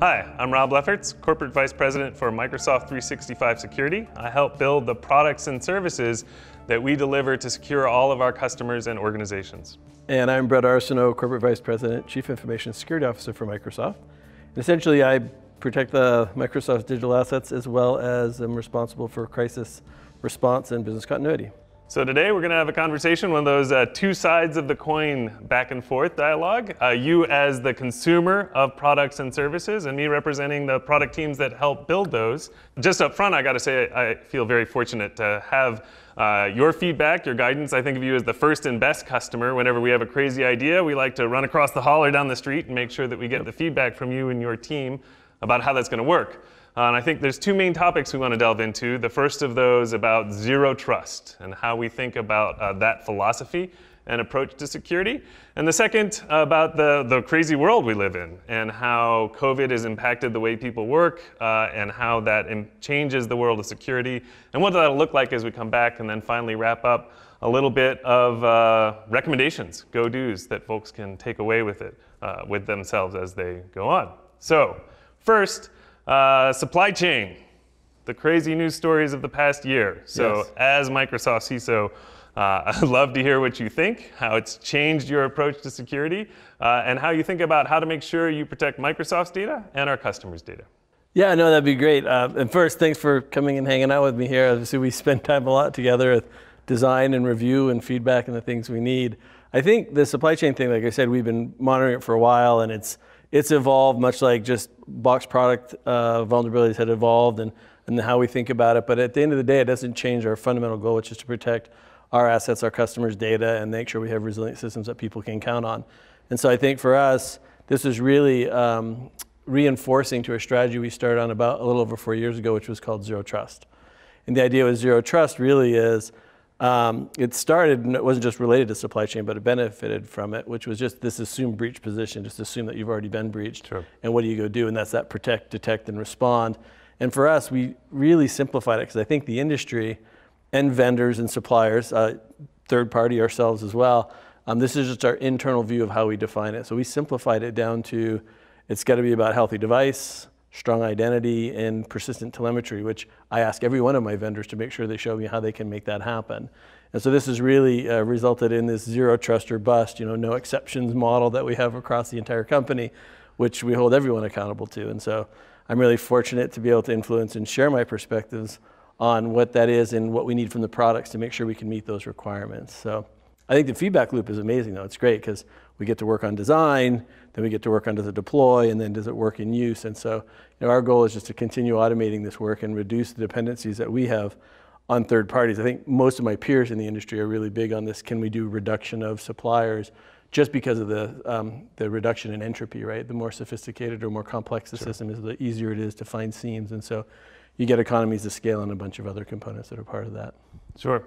Hi, I'm Rob Lefferts, Corporate Vice President for Microsoft 365 Security. I help build the products and services that we deliver to secure all of our customers and organizations. And I'm Brett Arsenault, Corporate Vice President, Chief Information Security Officer for Microsoft. And essentially, I protect the Microsoft digital assets as well as I'm responsible for crisis response and business continuity. So today we're going to have a conversation, one of those two sides of the coin back and forth dialogue. You as the consumer of products and services, and me representing the product teams that help build those. Just up front, I got to say I feel very fortunate to have your feedback, your guidance. I think of you as the first and best customer. Whenever we have a crazy idea, we like to run across the hall or down the street and make sure that we get the feedback from you and your team about how that's going to work. And I think there's two main topics we want to delve into. The first of those about zero trust and how we think about that philosophy and approach to security. And the second about the crazy world we live in and how COVID has impacted the way people work and how that changes the world of security and what that'll look like as we come back, and then finally wrap up a little bit of recommendations, go-dos that folks can take away with it, with themselves as they go on. So first, supply chain, the crazy news stories of the past year. So yes. As Microsoft CISO, I'd love to hear what you think, how it's changed your approach to security, and how you think about how to make sure you protect Microsoft's data and our customers' data. Yeah, no, that'd be great. And first, thanks for coming and hanging out with me here. Obviously, we spend time a lot together with design and review and feedback and the things we need. I think the supply chain thing, like I said, we've been monitoring it for a while, and it's evolved much like just box product vulnerabilities had evolved and how we think about it. But at the end of the day, it doesn't change our fundamental goal, which is to protect our assets, our customers' data, and make sure we have resilient systems that people can count on. And so I think for us, this is really reinforcing to a strategy we started on about a little over 4 years ago, which was called Zero Trust. And the idea with Zero Trust really is, it started, and it wasn't just related to supply chain, but it benefited from it, which was just this assumed breach position, just assume that you've already been breached. Sure. And what do you go do? And that's that protect, detect, and respond. And for us, we really simplified it, because I think the industry and vendors and suppliers, third party ourselves as well, this is just our internal view of how we define it. So we simplified it down to, it's got to be about healthy device, strong identity, and persistent telemetry, which I ask every one of my vendors to make sure they show me how they can make that happen. And so this has really resulted in this zero trust or bust, no exceptions model that we have across the entire company, which we hold everyone accountable to. And so I'm really fortunate to be able to influence and share my perspectives on what that is and what we need from the products to make sure we can meet those requirements. So I think the feedback loop is amazing, though. It's great because we get to work on design, then we get to work on does it deploy, and then does it work in use. And so our goal is just to continue automating this work and reduce the dependencies that we have on third parties. I think most of my peers in the industry are really big on this. Can we do reduction of suppliers just because of the reduction in entropy, right? The more sophisticated or more complex the system is, the easier it is to find seams. And so you get economies of scale and a bunch of other components that are part of that. Sure.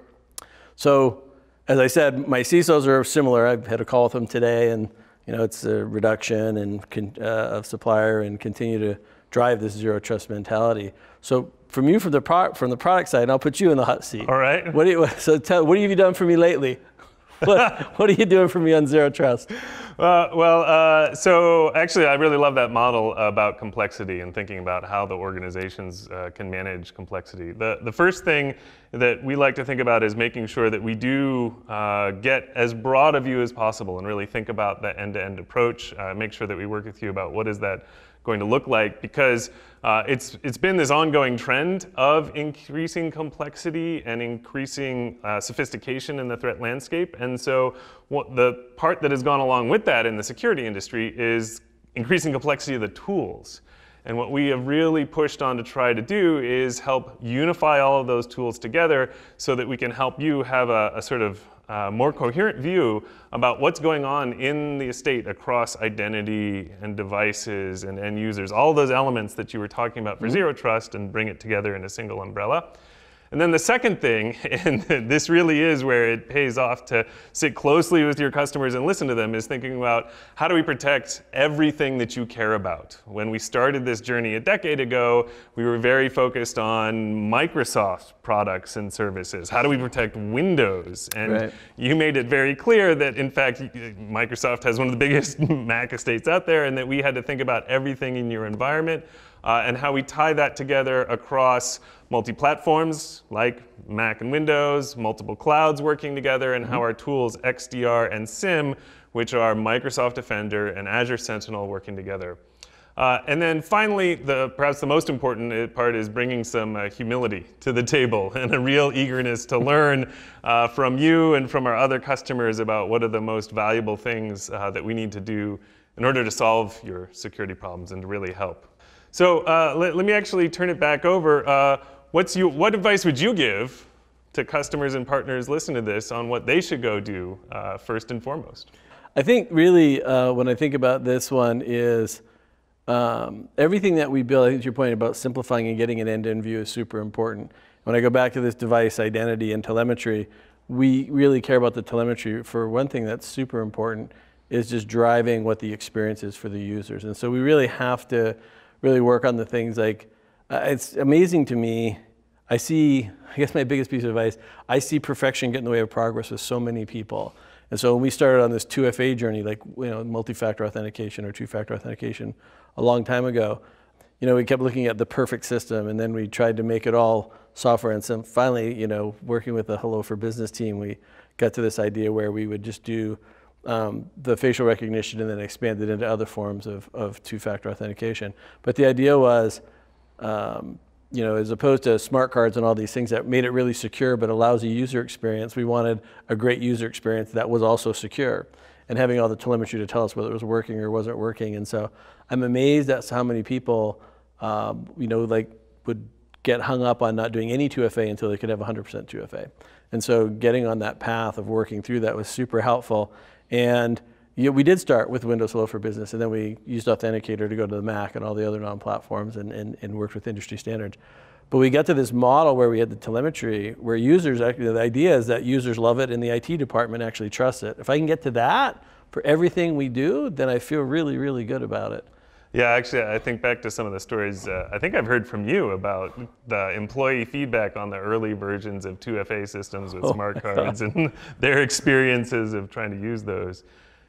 So as I said, my CISOs are similar. I've had a call with them today, and it's a reduction of supplier and continue to drive this zero trust mentality. So from the product side, and I'll put you in the hot seat. All right. What have you done for me lately? What are you doing for me on zero trust? So actually, I really love that model about complexity and thinking about how the organizations can manage complexity. The first thing that we like to think about is making sure that we do get as broad a view as possible and really think about that end-to-end approach. Make sure that we work with you about what is that going to look like, because it's been this ongoing trend of increasing complexity and increasing sophistication in the threat landscape. And so the part that has gone along with that in the security industry is increasing complexity of the tools. And what we have really pushed on to try to do is help unify all of those tools together so that we can help you have a sort of more coherent view about what's going on in the estate across identity and devices and end users, all those elements that you were talking about for Zero Trust, and bring it together in a single umbrella. And then the second thing, and this really is where it pays off to sit closely with your customers and listen to them, is thinking about how do we protect everything that you care about. When we started this journey a decade ago, we were very focused on Microsoft products and services. How do we protect Windows? And you made it very clear that, in fact, Microsoft has one of the biggest Mac estates out there, and that we had to think about everything in your environment and how we tie that together across multi-platforms like Mac and Windows, multiple clouds working together, and how our tools XDR and SIEM, which are Microsoft Defender and Azure Sentinel, working together. And then finally, perhaps the most important part is bringing some humility to the table and a real eagerness to learn from you and from our other customers about what are the most valuable things that we need to do in order to solve your security problems and to really help. So let me actually turn it back over. What advice would you give to customers and partners listening to this on what they should go do first and foremost? I think really when I think about this one is everything that we build, I think your point about simplifying and getting an end-to-end view is super important. When I go back to this device identity and telemetry, we really care about the telemetry. For one thing that's super important is just driving what the experience is for the users. And so we really have to really work on the things like, it's amazing to me, I guess my biggest piece of advice, I see perfection get in the way of progress with so many people. And so when we started on this 2FA journey, like multi-factor authentication or two-factor authentication a long time ago, we kept looking at the perfect system, and then we tried to make it all software. And so finally, working with the Hello for Business team, we got to this idea where we would just do the facial recognition and then expand it into other forms of two-factor authentication. But the idea was, as opposed to smart cards and all these things that made it really secure but allows a user experience, we wanted a great user experience that was also secure, and having all the telemetry to tell us whether it was working or wasn't working. And so I'm amazed at how many people, would get hung up on not doing any 2FA until they could have 100% 2FA. And so getting on that path of working through that was super helpful. And we did start with Windows Hello for Business, and then we used Authenticator to go to the Mac and all the other non-platforms and worked with industry standards. But we got to this model where we had the telemetry, where users, actually, the idea is that users love it and the IT department actually trusts it. If I can get to that for everything we do, then I feel really, really good about it. Yeah, actually, I think back to some of the stories I think I've heard from you about the employee feedback on the early versions of 2FA systems with smart cards and their experiences of trying to use those.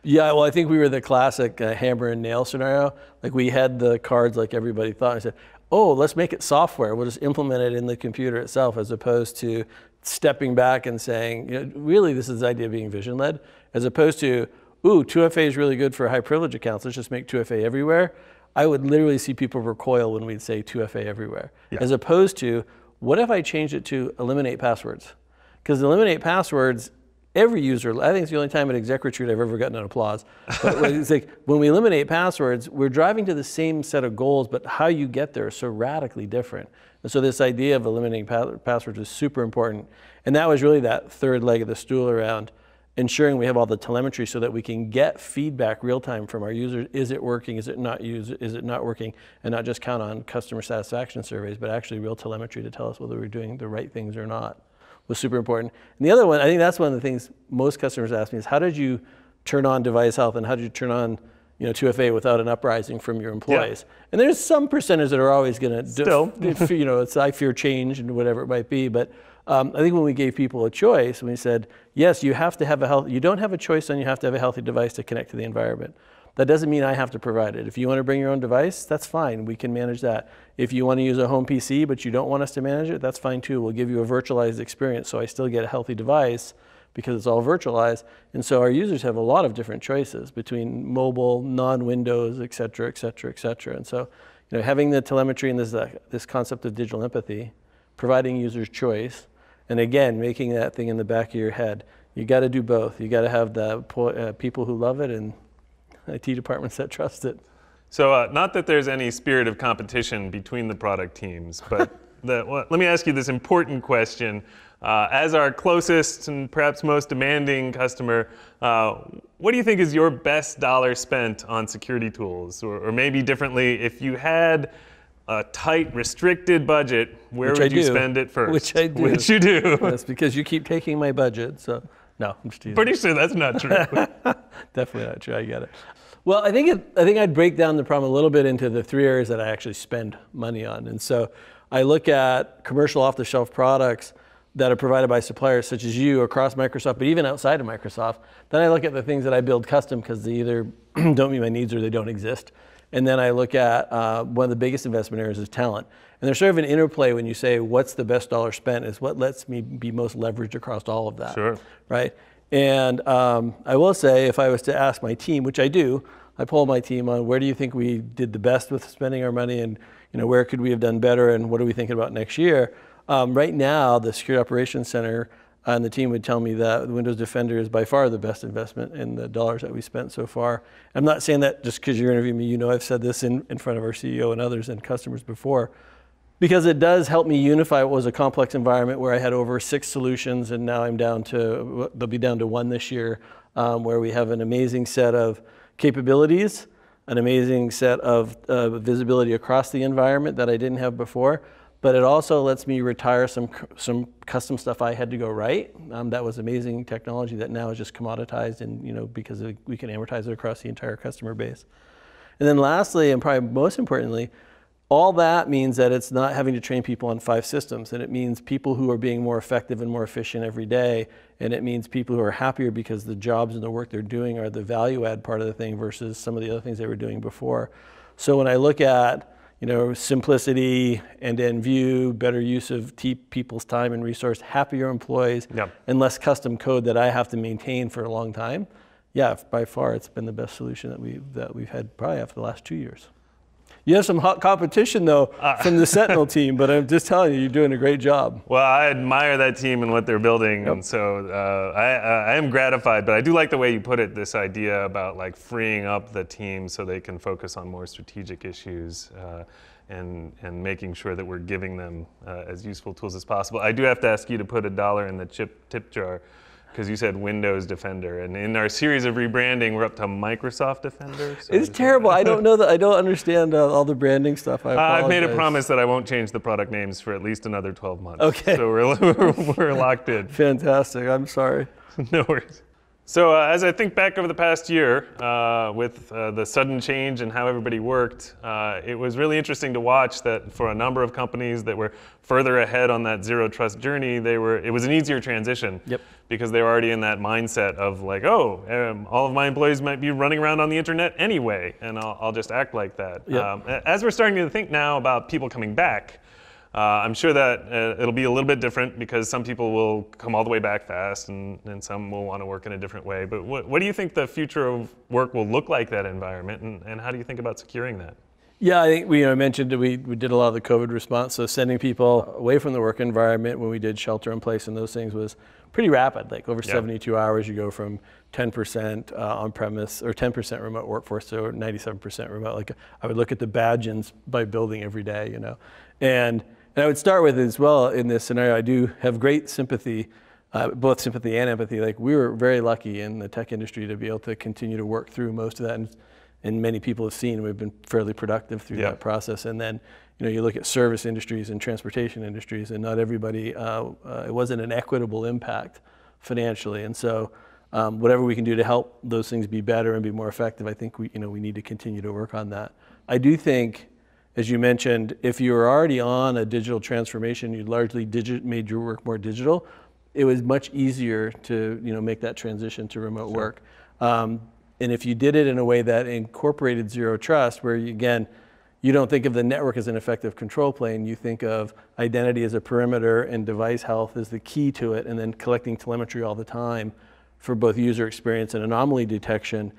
Yeah, well, I think we were the classic hammer and nail scenario. Like, we had the cards like everybody thought. I said, oh, let's make it software. We'll just implement it in the computer itself, as opposed to stepping back and saying, really, this is the idea of being vision-led, as opposed to, ooh, 2FA is really good for high privilege accounts. Let's just make 2FA everywhere. I would literally see people recoil when we'd say 2FA everywhere, as opposed to, what if I changed it to eliminate passwords? Because eliminate passwords, every user, I think it's the only time at Exec Retreat I've ever gotten an applause. But it's like, when we eliminate passwords, we're driving to the same set of goals, but how you get there is so radically different. And so this idea of eliminating passwords is super important. And that was really that third leg of the stool around ensuring we have all the telemetry so that we can get feedback real time from our users. Is it working? Is it not working? And not just count on customer satisfaction surveys, but actually real telemetry to tell us whether we're doing the right things or not, was super important. And the other one, I think that's one of the things most customers ask me, is how did you turn on device health, and how did you turn on 2FA without an uprising from your employees? Yeah. And there's some percentage that are always going to, it's I fear change and whatever it might be. But I think when we gave people a choice, when we said, yes, you have to have you don't have a choice, and you have to have a healthy device to connect to the environment. That doesn't mean I have to provide it. If you want to bring your own device, that's fine. We can manage that. If you want to use a home PC, but you don't want us to manage it, that's fine too. We'll give you a virtualized experience, so I still get a healthy device because it's all virtualized. And so our users have a lot of different choices between mobile, non-Windows, et cetera, et cetera, et cetera. And so having the telemetry and this concept of digital empathy, providing users choice, and again, making that thing in the back of your head. You got to do both. You got to have the people who love it and IT departments that trust it. So not that there's any spirit of competition between the product teams, but let me ask you this important question. As our closest and perhaps most demanding customer, what do you think is your best dollar spent on security tools? Or maybe differently, if you had a tight, restricted budget, where would you spend it first? Which I do. Which you do. That's because you keep taking my budget. So no, I'm just teasing. Pretty sure that's not true. Definitely not true. I get it. Well, I think I'd break down the problem a little bit into the 3 areas that I actually spend money on. And so I look at commercial off-the-shelf products that are provided by suppliers such as you across Microsoft, but even outside of Microsoft. Then I look at the things that I build custom because they either don't meet my needs or they don't exist. And then I look at one of the biggest investment areas is talent. And there's sort of an interplay when you say what's the best dollar spent is what lets me be most leveraged across all of that. Sure. Right? And I will say, if I was to ask my team, which I do, I poll my team on where do you think we did the best with spending our money, and where could we have done better, and what are we thinking about next year? Right now, the Security Operations Center and the team would tell me that the Windows Defender is by far the best investment in the dollars that we spent so far. I'm not saying that just because you're interviewing me. I've said this in front of our CEO and others and customers before, because it does help me unify what was a complex environment where I had over 6 solutions, and now they'll be down to 1 this year, where we have an amazing set of capabilities, an amazing set of visibility across the environment that I didn't have before. But it also lets me retire some custom stuff I had to go write. That was amazing technology that now is just commoditized, and because we can amortize it across the entire customer base. And then lastly, and probably most importantly, all that means that it's not having to train people on 5 systems, and it means people who are being more effective and more efficient every day, and it means people who are happier because the jobs and the work they're doing are the value add part of the thing versus some of the other things they were doing before. So when I look at simplicity, end-to-end view, better use of people's time and resource, happier employees, and less custom code that I have to maintain for a long time. Yeah, by far, it's been the best solution that we've had probably after the last 2 years. You have some hot competition, though, from the Sentinel team, but I'm just telling you, you're doing a great job. Well, I admire that team and what they're building, and so I am gratified, but I do like the way you put it, this idea about freeing up the team so they can focus on more strategic issues and making sure that we're giving them as useful tools as possible. I do have to ask you to put $1 in the tip jar, because you said Windows Defender, and in our series of rebranding, we're up to Microsoft Defender. So it's terrible. I don't know that. I don't understand all the branding stuff. I've made a promise that I won't change the product names for at least another 12 months. Okay. So we're locked in. Fantastic. I'm sorry. No worries. So as I think back over the past year, with the sudden change in how everybody worked, it was really interesting to watch that for a number of companies that were further ahead on that zero trust journey, it was an easier transition. Yep. Because they were already in that mindset of all of my employees might be running around on the internet anyway, and I'll just act like that. Yep. As we're starting to think now about people coming back, I'm sure that it'll be a little bit different because some people will come all the way back fast and some will want to work in a different way. But what do you think the future of work will look like, that environment, and how do you think about securing that? Yeah, I think we mentioned that we did a lot of the COVID response, so sending people away from the work environment when we did shelter in place and those things was pretty rapid. Over 72 hours, you go from 10% on-premise or 10% remote workforce to 97% remote. I would look at the badges by building every day, And I would start with as well in this scenario, I do have great sympathy, both sympathy and empathy. We were very lucky in the tech industry to be able to continue to work through most of that. And many people have seen we've been fairly productive through that process. And then, you look at service industries and transportation industries, and not everybody, it wasn't an equitable impact financially. And so whatever we can do to help those things be better and be more effective, I think we need to continue to work on that. I do think, as you mentioned, if you were already on a digital transformation, you largely made your work more digital, it was much easier to make that transition to remote work. And if you did it in a way that incorporated zero trust, where you don't think of the network as an effective control plane, you think of identity as a perimeter and device health as the key to it, and then collecting telemetry all the time for both user experience and anomaly detection.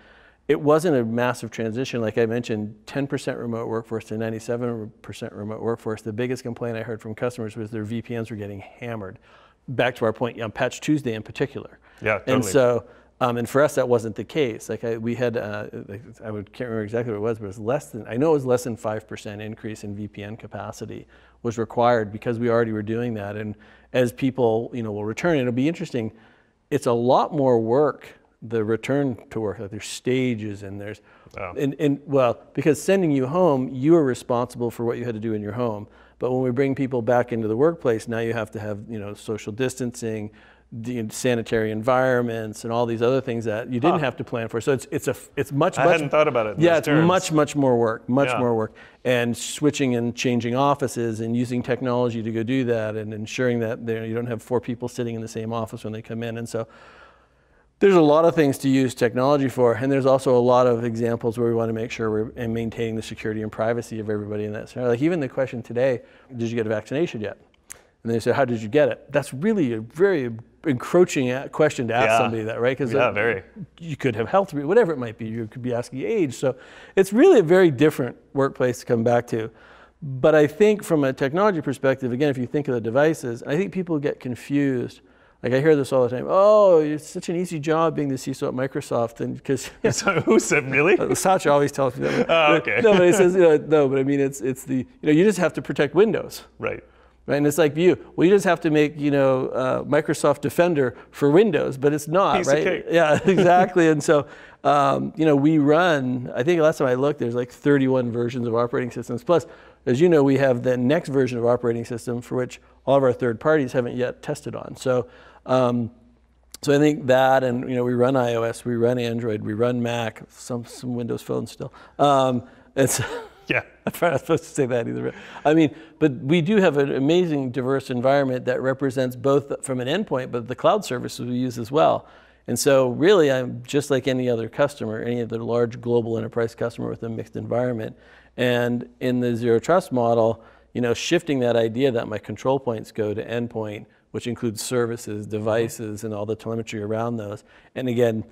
It wasn't a massive transition. Like I mentioned, 10% remote workforce to 97% remote workforce. The biggest complaint I heard from customers was their VPNs were getting hammered. Back to our point on Patch Tuesday in particular. Yeah, totally. And so, and for us, that wasn't the case. We had, can't remember exactly what it was, but it was I know it was less than 5% increase in VPN capacity was required because we already were doing that. And as people, will return, it'll be interesting. It's a lot more work the return to work. Like there's stages and there's, Oh. and well, because sending you home, you are responsible for what you had to do in your home. But when we bring people back into the workplace, now you have to have, social distancing, the sanitary environments, and all these other things that you didn't have to plan for. So it's much. I hadn't thought about it. Yeah, it's much more work, much Yeah. more work, and switching and changing offices and using technology to go do that, and ensuring that you don't have 4 people sitting in the same office when they come in. And so there's a lot of things to use technology for, and there's also a lot of examples where we want to make sure we're maintaining the security and privacy of everybody in that scenario. Like even the question today, did you get a vaccination yet? And they said, how did you get it? That's really a very encroaching question to ask somebody that, right? Because very. You could have health, whatever it might be. You could be asking age. So it's really a very different workplace to come back to. But I think from a technology perspective, again, if you think of the devices, I think people get confused. Like I hear this all the time. Oh, it's such an easy job being the CISO at Microsoft, and because So who said really? Satya always tells me that. Oh, okay. No, but he says no. But I mean, it's the you just have to protect Windows. Right. Right, and it's like you just have to make Microsoft Defender for Windows, but it's not, Piece right? of cake. Yeah, exactly. And so, we run. I think last time I looked, there's like 31 versions of operating systems. Plus, as you know, we have the next version of operating system for which all of our third parties haven't yet tested on. So, so I think that, and we run iOS, we run Android, we run Mac, some Windows phones still. It's Yeah. I'm probably not supposed to say that either. I mean, but we do have an amazing diverse environment that represents both from an endpoint, but the cloud services we use as well. And so really, I'm just like any other customer, any other large global enterprise customer with a mixed environment. And in the Zero Trust model, shifting that idea that my control points go to endpoint, which includes services, devices, and all the telemetry around those. And again,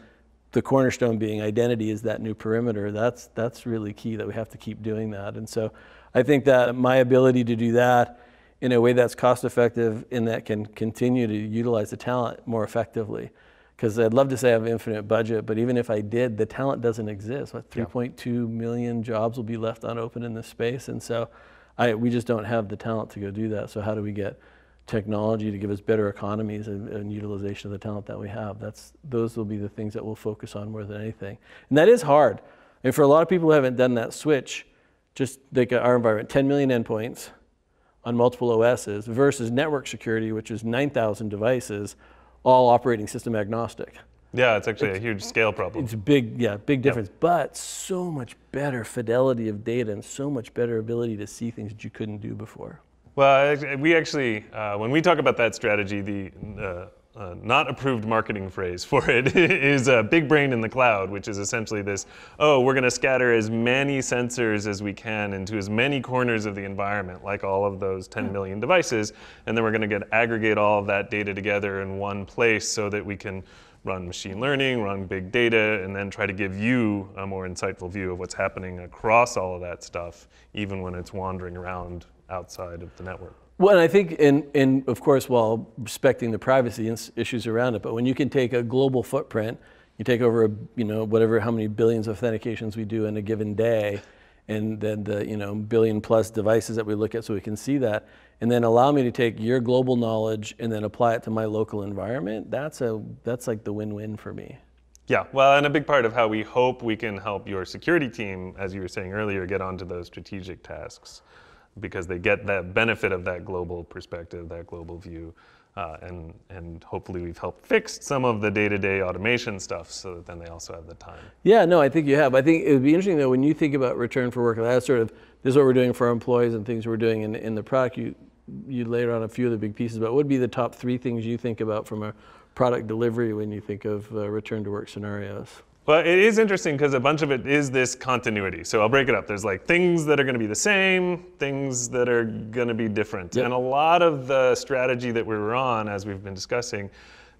the cornerstone being identity is that new perimeter. That's really key, that we have to keep doing that. And so I think that my ability to do that in a way that's cost effective and that can continue to utilize the talent more effectively. Because I'd love to say I have infinite budget, but even if I did, the talent doesn't exist. 3.2 million jobs will be left unopened in this space. And so we just don't have the talent to go do that. So how do we get technology to give us better economies and utilization of the talent that we have? Those will be the things that we'll focus on more than anything. And that is hard. And for a lot of people who haven't done that switch, just like our environment, 10 million endpoints on multiple OSs versus network security, which is 9,000 devices, all operating system agnostic. Yeah, it's actually a huge scale problem. It's big difference, but so much better fidelity of data and so much better ability to see things that you couldn't do before. Well, we actually, when we talk about that strategy, the not approved marketing phrase for it is big brain in the cloud, which is essentially this, we're going to scatter as many sensors as we can into as many corners of the environment, like all of those 10 million devices, and then we're going to aggregate all of that data together in one place so that we can run machine learning, run big data, and then try to give you a more insightful view of what's happening across all of that stuff, even when it's wandering around outside of the network. Well, and I think, in of course, while respecting the privacy issues around it, but when you can take a global footprint, you take over, how many billions of authentications we do in a given day, and then the billion plus devices that we look at so we can see that, and then allow me to take your global knowledge and then apply it to my local environment, that's like the win-win for me. Yeah, well, and a big part of how we hope we can help your security team, as you were saying earlier, get onto those strategic tasks, because they get that benefit of that global perspective, that global view, and hopefully we've helped fix some of the day-to-day automation stuff so that then they also have the time. Yeah, no, I think you have. I think it would be interesting though, when you think about return for work, that's this is what we're doing for our employees and things we're doing in the product. You laid on a few of the big pieces, but what would be the top 3 things you think about from a product delivery when you think of return to work scenarios? Well, it is interesting because a bunch of it is this continuity. So I'll break it up. There's like things that are going to be the same, things that are going to be different. Yep. And a lot of the strategy that we were on, as we've been discussing,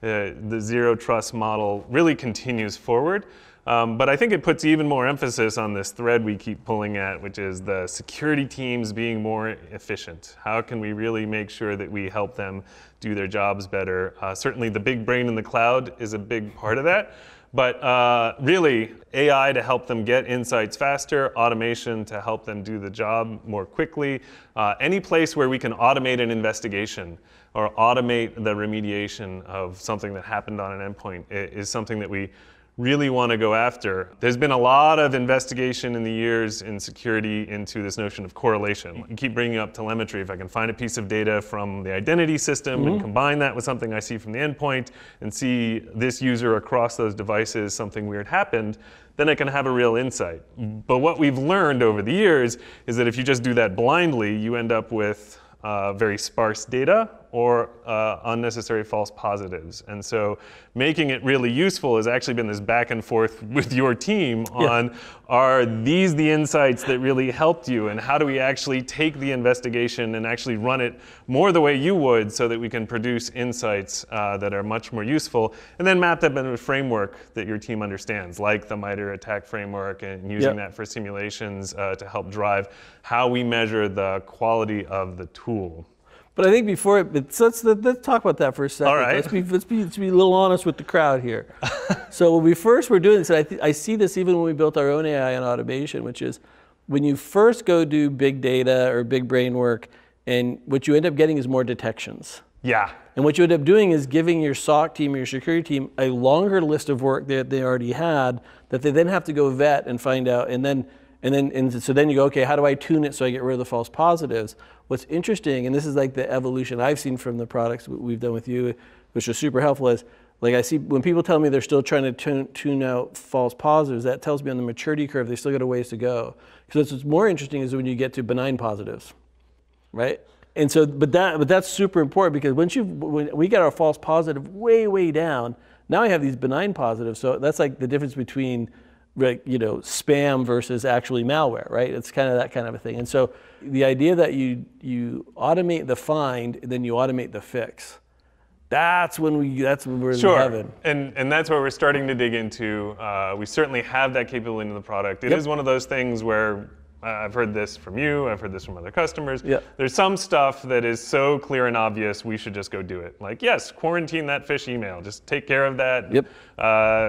the Zero Trust model really continues forward. But I think it puts even more emphasis on this thread we keep pulling at, which is the security teams being more efficient. How can we really make sure that we help them do their jobs better? Certainly the big brain in the cloud is a big part of that. But really, AI to help them get insights faster, automation to help them do the job more quickly. Any place where we can automate an investigation or automate the remediation of something that happened on an endpoint is something that we really want to go after. There's been a lot of investigation in the years in security into this notion of correlation. You keep bringing up telemetry. If I can find a piece of data from the identity system and combine that with something I see from the endpoint and see this user across those devices, something weird happened, then I can have a real insight. But what we've learned over the years is that if you just do that blindly, you end up with very sparse data or unnecessary false positives. And so making it really useful has actually been this back and forth with your team on, are these the insights that really helped you, and how do we actually take the investigation and actually run it more the way you would so that we can produce insights that are much more useful, and then map that into a framework that your team understands, like the MITRE ATT&CK framework, and using that for simulations to help drive how we measure the quality of the tool. But I think before let's talk about that for a second. All right. Let's be a little honest with the crowd here. So when we first were doing this, I see this even when we built our own AI and automation, which is when you first go do big data or big brain work, and what you end up getting is more detections. Yeah. And what you end up doing is giving your SOC team or your security team a longer list of work that they already had that they then have to go vet and find out, so then you go, okay, how do I tune it so I get rid of the false positives? What's interesting, and this is like the evolution I've seen from the products we've done with you, which is super helpful, is like I see when people tell me they're still trying to tune out false positives, that tells me on the maturity curve they still got a ways to go. Because what's more interesting is when you get to benign positives, right? And so, but that's super important, because when we get our false positive way down, now I have these benign positives. So that's like the difference between spam versus actually malware, right? It's kind of that kind of a thing. And so the idea that you automate the find and then you automate the fix, that's when we're in heaven. And that's where we're starting to dig into. We certainly have that capability in the product. It is one of those things where I've heard this from you, I've heard this from other customers. There's some stuff that is so clear and obvious, we should just go do it. Like, yes, quarantine that phish email, just take care of that.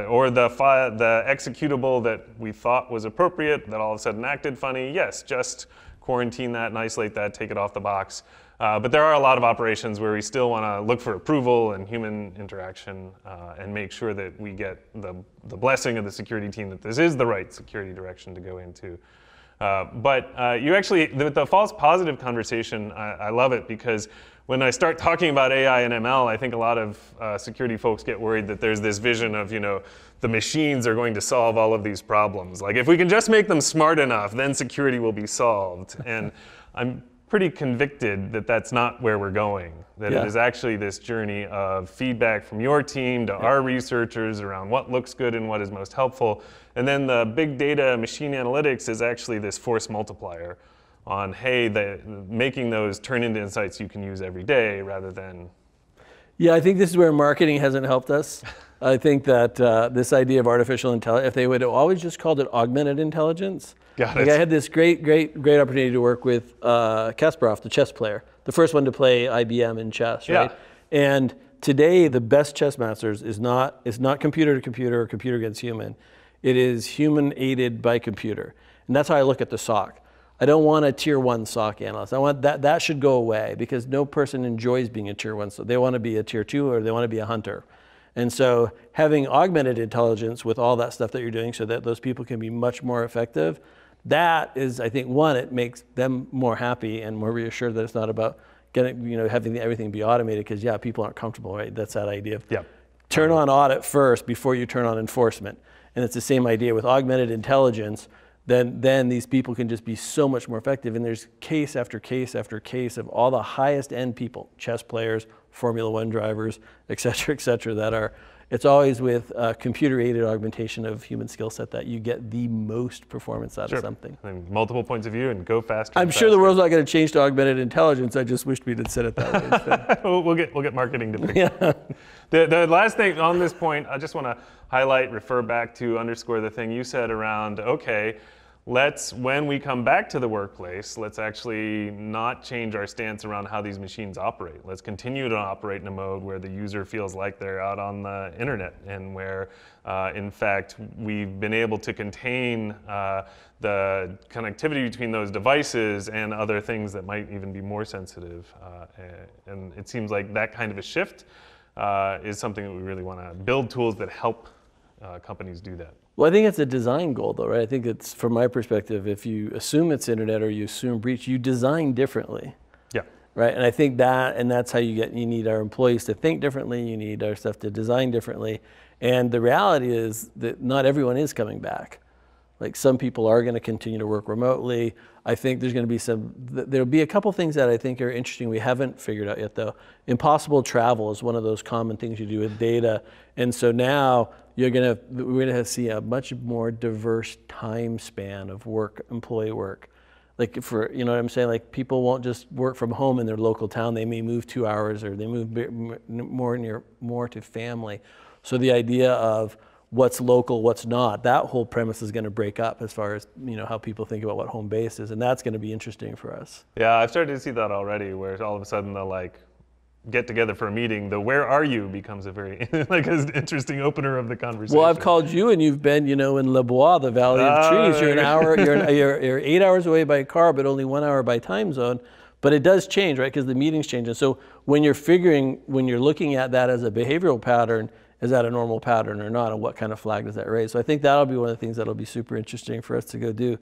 Or the executable that we thought was appropriate that all of a sudden acted funny, yes, just quarantine that and isolate that, take it off the box. But there are a lot of operations where we still want to look for approval and human interaction and make sure that we get the blessing of the security team that this is the right security direction to go into. But you actually, the false positive conversation, I love it, because when I start talking about AI and ML, I think a lot of security folks get worried that there's this vision of, the machines are going to solve all of these problems. Like, if we can just make them smart enough, then security will be solved. And I'm pretty convicted that that's not where we're going, that it is actually this journey of feedback from your team to our researchers around what looks good and what is most helpful. And then the big data machine analytics is actually this force multiplier on, hey, making those turn into insights you can use every day rather than... Yeah, I think this is where marketing hasn't helped us. I think that this idea of artificial intelligence, if they would have always just called it augmented intelligence. Got it. I had this great opportunity to work with Kasparov, the chess player, the first one to play IBM in chess, right? And today, the best chess masters is not computer to computer or computer against human. It is human aided by computer. And that's how I look at the SOC. I don't want a tier 1 SOC analyst. I want that should go away, because no person enjoys being a tier 1. So they want to be a tier 2 or they want to be a hunter. And so having augmented intelligence with all that stuff that you're doing so that those people can be much more effective, that is, I think, one, it makes them more happy and more reassured that it's not about having everything be automated, because people aren't comfortable, right? That's that idea of turn on audit first before you turn on enforcement. And it's the same idea with augmented intelligence. Then these people can just be so much more effective. And there's case after case after case of all the highest end people, chess players, Formula 1 drivers, et cetera, that are, it's always with computer aided augmentation of human skill set that you get the most performance out of something. And multiple points of view and go faster. I'm sure the world's not going to change to augmented intelligence. I just wished we had said it that way. We'll get marketing to fix it. The last thing on this point, I just want to highlight, refer back to, underscore the thing you said around, okay, when we come back to the workplace, let's actually not change our stance around how these machines operate. Let's continue to operate in a mode where the user feels like they're out on the internet, and where, in fact, we've been able to contain the connectivity between those devices and other things that might even be more sensitive. And it seems like that kind of a shift is something that we really want to build tools that help companies do that? Well, I think it's a design goal, though, right? I think it's, from my perspective, if you assume it's internet or you assume breach, you design differently. Yeah. Right, and I think that's how you need our employees to think differently, you need our stuff to design differently. And the reality is that not everyone is coming back. Like, some people are going to continue to work remotely. I think there's going to be there'll be a couple things that I think are interesting we haven't figured out yet, though. Impossible travel is one of those common things you do with data. And so now we're going to see a much more diverse time span of work, employee work. Like, you know what I'm saying? Like, people won't just work from home in their local town. They may move 2 hours, or they move more to family. So the idea of what's local, what's not, that whole premise is going to break up as far as, you know, how people think about what home base is, and that's going to be interesting for us. Yeah, I've started to see that already, where all of a sudden they'll like get together for a meeting. The "where are you" becomes a very like an interesting opener of the conversation. Well, I've called you, and you've been, you know, in Le Bois, the Valley of Trees. You're an hour, you're 8 hours away by car, but only 1 hour by time zone. But it does change, right? Because the meetings change. And so when you're looking at that as a behavioral pattern, is that a normal pattern or not? And what kind of flag does that raise? So I think that'll be one of the things that'll be super interesting for us to go do.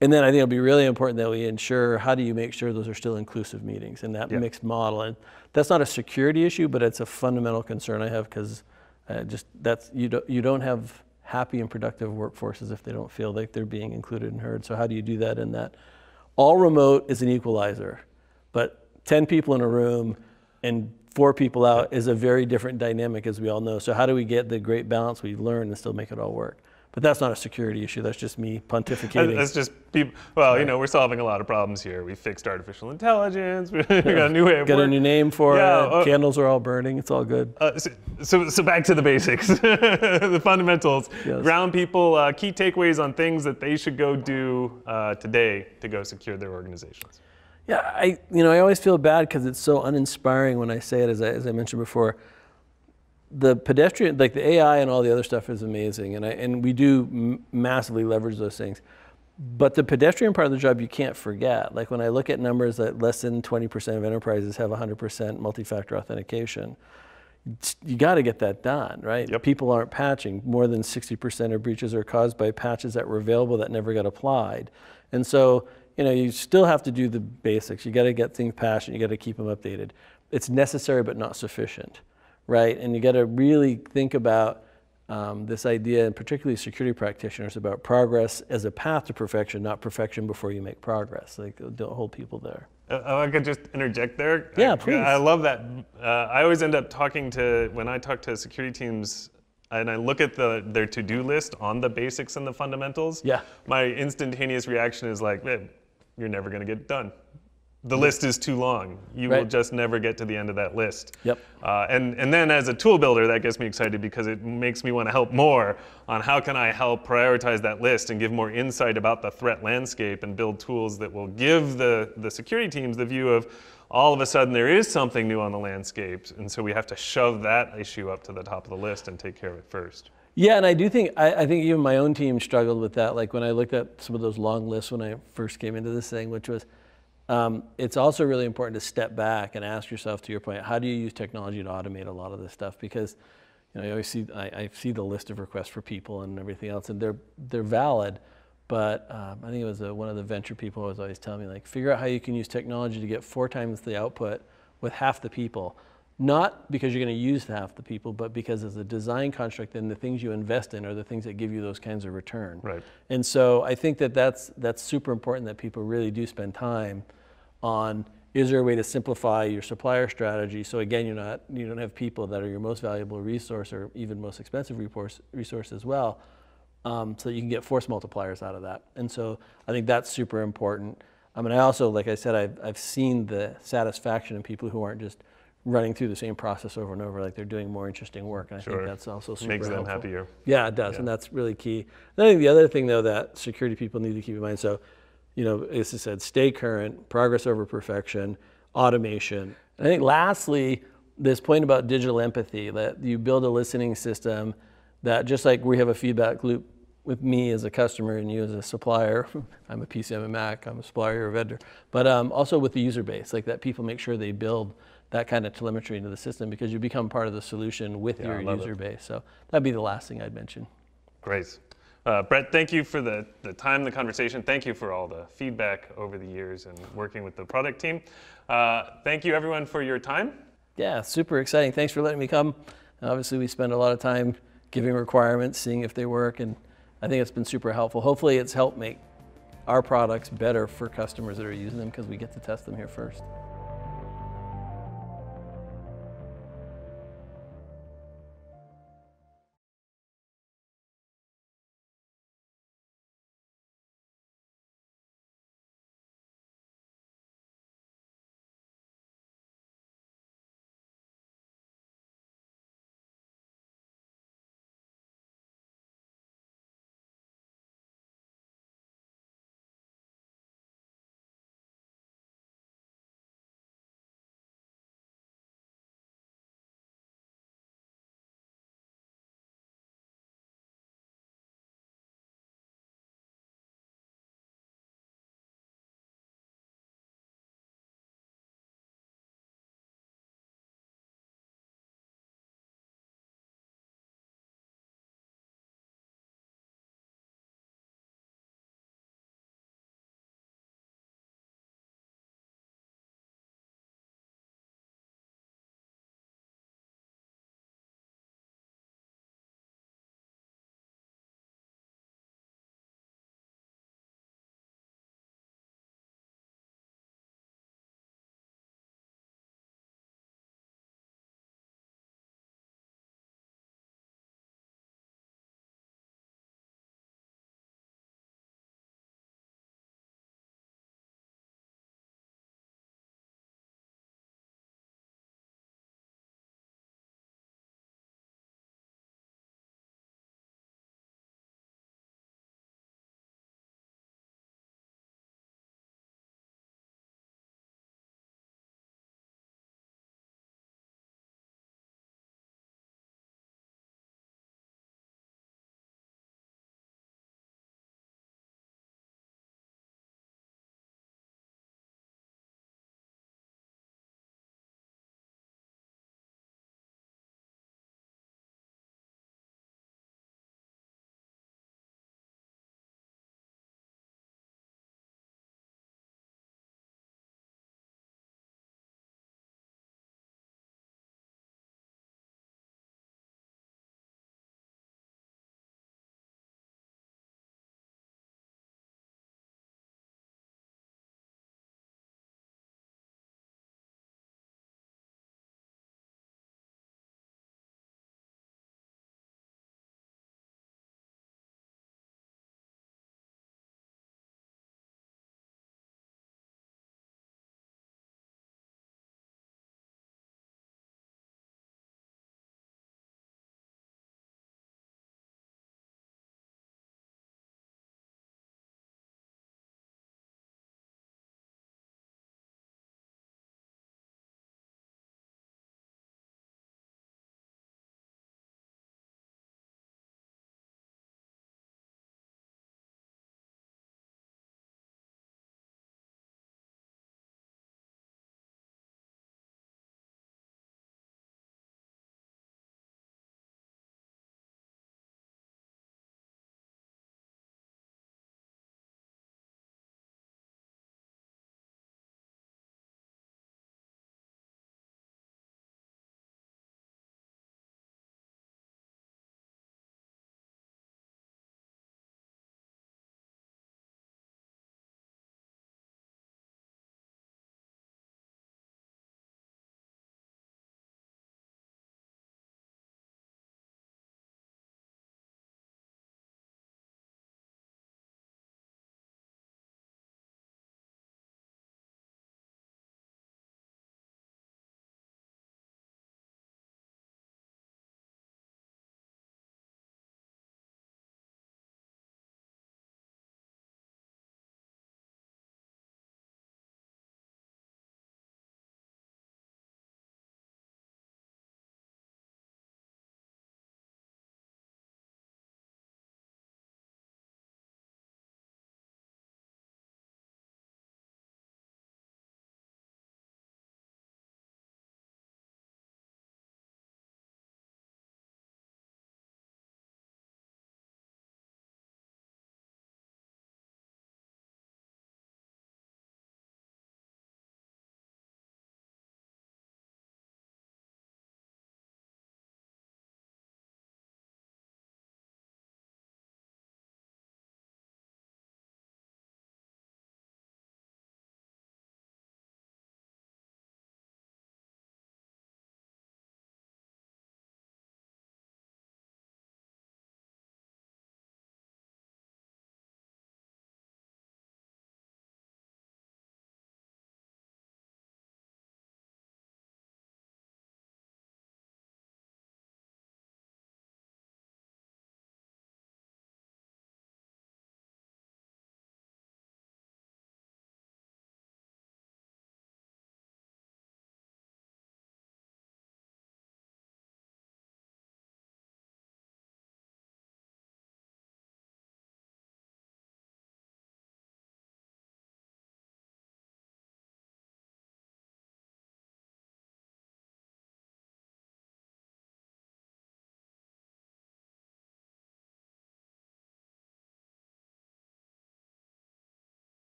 And then I think it'll be really important that we ensure, how do you make sure those are still inclusive meetings in that mixed model? And that's not a security issue, but it's a fundamental concern I have, because you don't have happy and productive workforces if they don't feel like they're being included and heard. So how do you do that in that? All remote is an equalizer, but 10 people in a room and 4 people out is a very different dynamic, as we all know. So how do we get the great balance we learn and still make it all work? But that's not a security issue. That's just me pontificating. That's just people. Well, you know, we're solving a lot of problems here. We fixed artificial intelligence. We got a new way of got work. a new name for it. Candles are all burning. It's all good. So back to the basics, the fundamentals. Yes. Ground people, key takeaways on things that they should go do today to go secure their organizations. Yeah, I always feel bad because it's so uninspiring when I say it, as I mentioned before. The pedestrian, like the AI and all the other stuff, is amazing, and we do massively leverage those things. But the pedestrian part of the job you can't forget. Like, when I look at numbers that less than 20% of enterprises have 100% multi-factor authentication, you got to get that done, right? Yep. People aren't patching. More than 60% of breaches are caused by patches that were available that never got applied. And so, you know, you still have to do the basics. You got to get things patched, and you got to keep them updated. It's necessary but not sufficient, right? And you got to really think about this idea, and particularly security practitioners, about progress as a path to perfection, not perfection before you make progress. Like, don't hold people there. I could just interject there. Yeah, please. I love that. I always end up when I talk to security teams, and I look at their to-do list on the basics and the fundamentals, my instantaneous reaction is like, man, you're never going to get it done. The list is too long. You will just never get to the end of that list. Yep. And then as a tool builder, that gets me excited, because it makes me want to help more on how can I help prioritize that list and give more insight about the threat landscape, and build tools that will give the security teams the view of, all of a sudden there is something new on the landscape, and so we have to shove that issue up to the top of the list and take care of it first. Yeah, and I do think, I think even my own team struggled with that. Like, when I looked at some of those long lists when I first came into this thing, which was, it's also really important to step back and ask yourself, to your point, how do you use technology to automate a lot of this stuff? Because, you know, you always see, I see the list of requests for people and everything else, and they're valid. But I think it was one of the venture people was always telling me, like, figure out how you can use technology to get 4 times the output with half the people. Not because you're going to use half the people, but because as a design construct, then the things you invest in are the things that give you those kinds of return. Right. And so I think that's super important, that people really do spend time on, is there a way to simplify your supplier strategy? So again, you don't have people that are your most valuable resource, or even most expensive resource as well, so that you can get force multipliers out of that. And so I think that's super important. I mean, I also, like I said, I've seen the satisfaction in people who aren't just running through the same process over and over, like they're doing more interesting work. And I think that's also super helpful. Makes them happier. Yeah, it does, and that's really key. And I think the other thing, though, that security people need to keep in mind, so, you know, as I said, stay current, progress over perfection, automation. And I think lastly, this point about digital empathy, that you build a listening system that, just like we have a feedback loop with me as a customer and you as a supplier, I'm a PC, I'm a Mac, I'm a supplier or a vendor, but also with the user base, like that people make sure they build that kind of telemetry into the system, because you become part of the solution with your I love user it. base. So that'd be the last thing I'd mention. Great. Brett, thank you for the time, the conversation. Thank you for all the feedback over the years and working with the product team. Thank you, everyone, for your time. Yeah, super exciting. Thanks for letting me come. Obviously, we spend a lot of time giving requirements, seeing if they work, and I think it's been super helpful. Hopefully, it's helped make our products better for customers that are using them, because we get to test them here first.